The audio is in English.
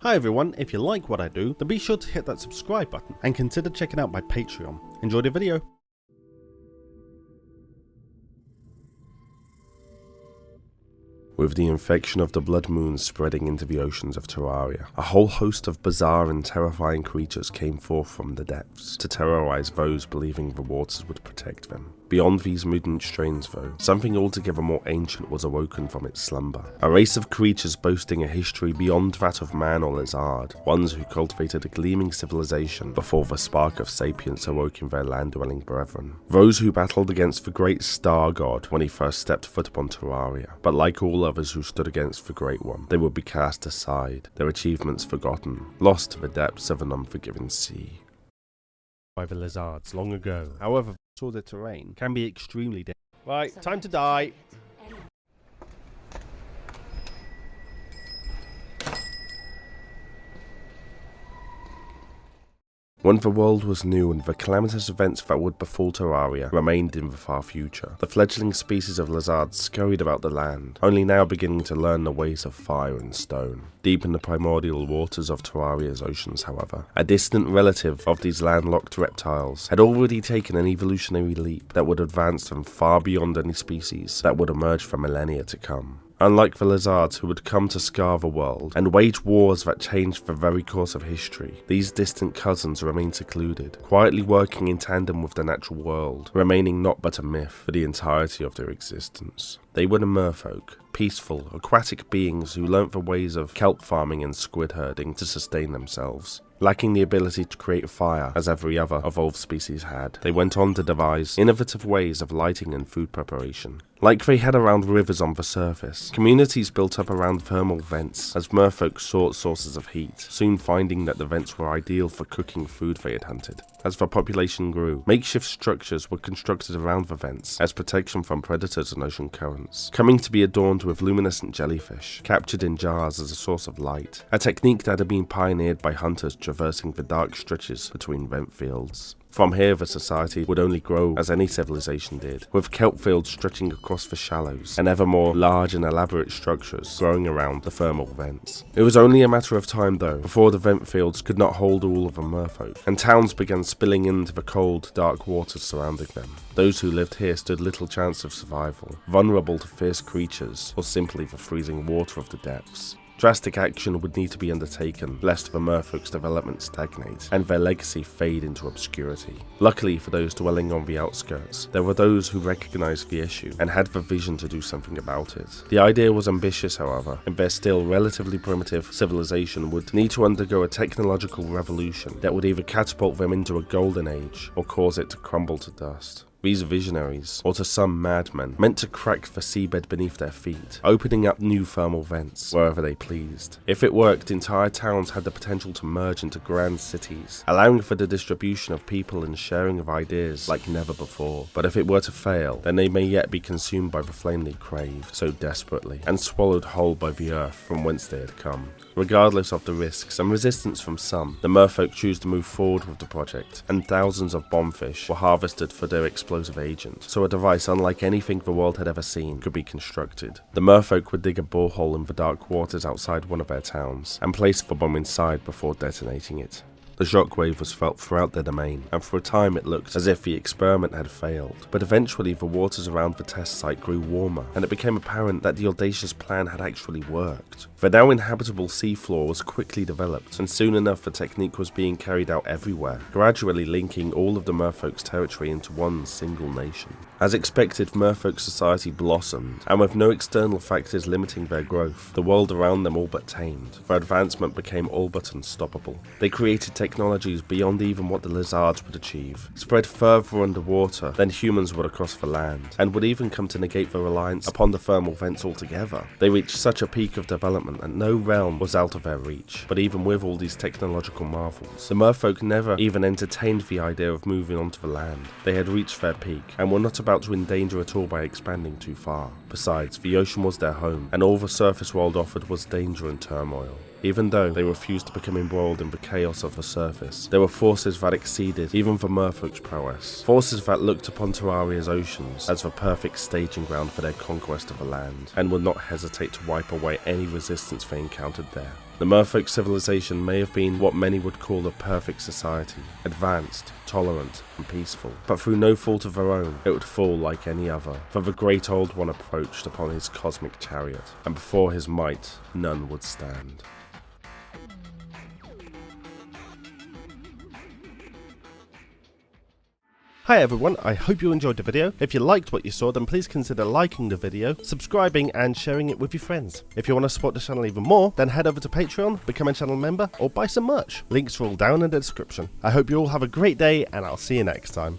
Hi everyone, if you like what I do, then be sure to hit that subscribe button and consider checking out my Patreon. Enjoy the video. With the infection of the blood moon spreading into the oceans of Terraria, a whole host of bizarre and terrifying creatures came forth from the depths to terrorize those believing the waters would protect them. Beyond these mutant strains though, something altogether more ancient was awoken from its slumber. A race of creatures boasting a history beyond that of man or lizard, ones who cultivated a gleaming civilization before the spark of sapience awoke in their land-dwelling brethren. Those who battled against the great star god when he first stepped foot upon Terraria, but like all others who stood against the Great One, they would be cast aside, their achievements forgotten, lost to the depths of an unforgiving sea. By the lizards long ago. However, the terrain can be extremely dangerous. Right, time to die. When the world was new and the calamitous events that would befall Terraria remained in the far future, the fledgling species of lizards scurried about the land, only now beginning to learn the ways of fire and stone. Deep in the primordial waters of Terraria's oceans, however, a distant relative of these landlocked reptiles had already taken an evolutionary leap that would advance them far beyond any species that would emerge for millennia to come. Unlike the lizards who would come to scar the world and wage wars that changed the very course of history, these distant cousins remained secluded, quietly working in tandem with the natural world, remaining not but a myth for the entirety of their existence. They were the merfolk, peaceful, aquatic beings who learnt the ways of kelp farming and squid herding to sustain themselves. Lacking the ability to create fire, as every other evolved species had, they went on to devise innovative ways of lighting and food preparation. Like they had around rivers on the surface, communities built up around thermal vents as merfolk sought sources of heat, soon finding that the vents were ideal for cooking food they had hunted. As the population grew, makeshift structures were constructed around the vents as protection from predators and ocean currents, coming to be adorned with luminescent jellyfish, captured in jars as a source of light, a technique that had been pioneered by hunters traversing the dark stretches between vent fields. From here the society would only grow as any civilization did, with kelp fields stretching across the shallows, and ever more large and elaborate structures growing around the thermal vents. It was only a matter of time though, before the vent fields could not hold all of the merfolk, and towns began spilling into the cold, dark waters surrounding them. Those who lived here stood little chance of survival, vulnerable to fierce creatures, or simply the freezing water of the depths. Drastic action would need to be undertaken, lest the merfolk's development stagnate, and their legacy fade into obscurity. Luckily for those dwelling on the outskirts, there were those who recognized the issue, and had the vision to do something about it. The idea was ambitious, however, and their still relatively primitive civilization would need to undergo a technological revolution that would either catapult them into a golden age, or cause it to crumble to dust. These visionaries, or to some madmen, meant to crack the seabed beneath their feet, opening up new thermal vents wherever they pleased. If it worked, entire towns had the potential to merge into grand cities, allowing for the distribution of people and sharing of ideas like never before. But if it were to fail, then they may yet be consumed by the flame they crave so desperately, and swallowed whole by the earth from whence they had come. Regardless of the risks and resistance from some, the merfolk chose to move forward with the project, and thousands of bombfish were harvested for their explosive agent, so a device unlike anything the world had ever seen could be constructed. The merfolk would dig a borehole in the dark waters outside one of their towns, and place the bomb inside before detonating it. The shockwave was felt throughout their domain, and for a time it looked as if the experiment had failed. But eventually the waters around the test site grew warmer, and it became apparent that the audacious plan had actually worked. The now inhabitable seafloor was quickly developed, and soon enough the technique was being carried out everywhere, gradually linking all of the merfolk's territory into one single nation. As expected, merfolk society blossomed, and with no external factors limiting their growth, the world around them all but tamed. Their advancement became all but unstoppable. They created technologies beyond even what the lizards would achieve, spread further underwater than humans would across the land, and would even come to negate the reliance upon the thermal vents altogether. They reached such a peak of development that no realm was out of their reach. But even with all these technological marvels, the merfolk never even entertained the idea of moving onto the land. They had reached their peak, and were not about to endanger at all by expanding too far. Besides, the ocean was their home, and all the surface world offered was danger and turmoil. Even though they refused to become embroiled in the chaos of the surface, there were forces that exceeded even the merfolk's prowess. Forces that looked upon Terraria's oceans as the perfect staging ground for their conquest of the land, and would not hesitate to wipe away any resistance they encountered there. The merfolk civilization may have been what many would call a perfect society, advanced, tolerant, and peaceful, but through no fault of their own, it would fall like any other, for the great old one approached upon his cosmic chariot, and before his might none would stand. Hi everyone, I hope you enjoyed the video. If you liked what you saw, then please consider liking the video, subscribing and sharing it with your friends. If you want to support the channel even more, then head over to Patreon, become a channel member or buy some merch. Links are all down in the description. I hope you all have a great day and I'll see you next time.